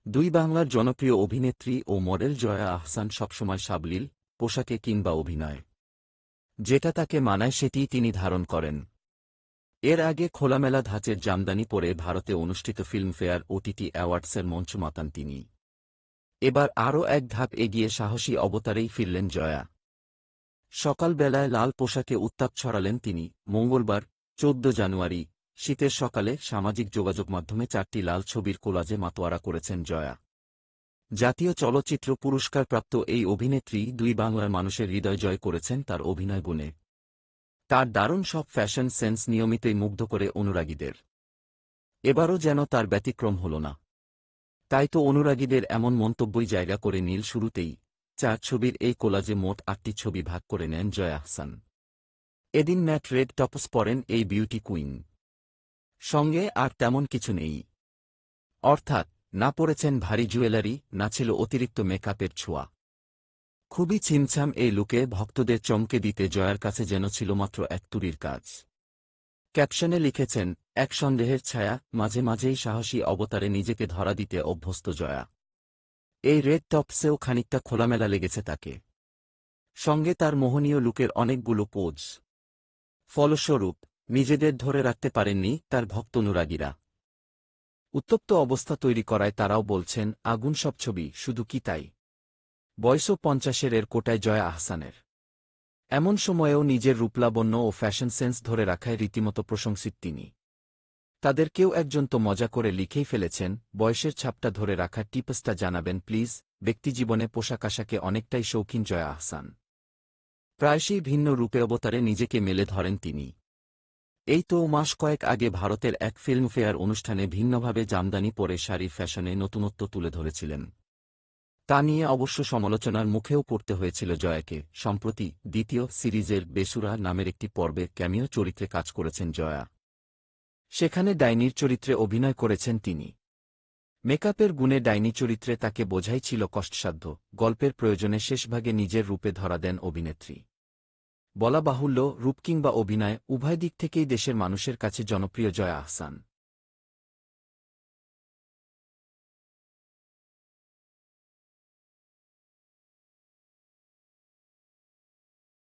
দুই বাংলার জনপ্রিয় অভিনেত্রী ও মডেল জয়া আহসান সবসময় সাবলীল পোশাকে কিংবা অভিনয় যেটা তাকে মানায় সেটিই তিনি ধারণ করেন। এর আগে খোলামেলা ধাঁচের জামদানি পরে ভারতে অনুষ্ঠিত ফিল্মফেয়ার ওটিটি অ্যাওয়ার্ডসের মঞ্চ মাতান তিনি। এবার আরও এক ধাপ এগিয়ে সাহসী অবতারেই ফিরলেন জয়া। সকালবেলায় লাল পোশাকে উত্তাপ ছড়ালেন তিনি। মঙ্গলবার ১৪ জানুয়ারি শীতের সকালে সামাজিক যোগাযোগ মাধ্যমে ৪টি লাল ছবির কোলাজে মাতোয়ারা করেছেন জয়া। জাতীয় চলচ্চিত্র পুরস্কারপ্রাপ্ত এই অভিনেত্রী দুই বাংলার মানুষের হৃদয় জয় করেছেন তার অভিনয় গুণে। তার দারুণ সব ফ্যাশন সেন্স নিয়মিতই মুগ্ধ করে অনুরাগীদের। এবারও যেন তার ব্যতিক্রম হল না। তাই তো অনুরাগীদের এমন মন্তব্যই জায়গা করে নীল শুরুতেই ৪ ছবির এই কোলাজে মোট ৮টি ছবি ভাগ করে নেন জয়া আহসান। এদিন ম্যাট রেড টপস পরেন এই বিউটি কুইন। সঙ্গে আর তেমন কিছু নেই। অর্থাৎ না পরেছেন ভারী জুয়েলারি, না ছিল অতিরিক্ত মেকআপের ছোঁয়া। খুবই ছিমছাম এই লুকে ভক্তদের চমকে দিতে জয়ার কাছে যেন ছিল মাত্র এক তুড়ির কাজ। ক্যাপশনে লিখেছেন, এক সন্দেহের ছায়া, মাঝে মাঝেই সাহসী অবতারে নিজেকে ধরা দিতে অভ্যস্ত জয়া। এই রেড টপসেও খানিকটা খোলামেলা লেগেছে তাকে। সঙ্গে তার মোহনীয় লুকের অনেকগুলো পোজ। ফলস্বরূপ নিজেদের ধরে রাখতে পারেননি তার ভক্ত অনুরাগীরা। উত্তপ্ত অবস্থা তৈরি করায় তারাও বলছেন, আগুন সব ছবি, শুধু কি তাই? বয়সও ৫০-এর কোটায় জয়া আহসানের। এমন সময়েও নিজের রূপলাবণ্য ও ফ্যাশন সেন্স ধরে রাখায় রীতিমতো প্রশংসিত তিনি। তাদের কেউ একজন তো মজা করে লিখেই ফেলেছেন, বয়সের ছাপটা ধরে রাখার টিপসটা জানাবেন প্লিজ। ব্যক্তিজীবনে পোশাক আশাকে অনেকটাই শৌখিন জয়া আহসান। প্রায়শই ভিন্ন রূপে অবতারে নিজেকে মেলে ধরেন তিনি। এই তো মাস কয়েক আগে ভারতের এক ফিল্মফেয়ার অনুষ্ঠানে ভিন্নভাবে জামদানি পরে শাড়ির ফ্যাশনে নতুনত্ব তুলে ধরেছিলেন। তা নিয়ে অবশ্য সমালোচনার মুখেও পড়তে হয়েছিল জয়াকে। সম্প্রতি দ্বিতীয় সিরিজের বেসুরা নামের একটি পর্বে ক্যামিও চরিত্রে কাজ করেছেন জয়া। সেখানে ডাইনির চরিত্রে অভিনয় করেছেন তিনি। মেকআপের গুণে ডাইনি চরিত্রে তাকে বোঝাই ছিল কষ্টসাধ্য। গল্পের প্রয়োজনে শেষভাগে নিজের রূপে ধরা দেন অভিনেত্রী। বলা বাহুল্য, রূপ কিংবা অভিনয় উভয় দিক থেকেই দেশের মানুষের কাছে জনপ্রিয় জয়া আহসান।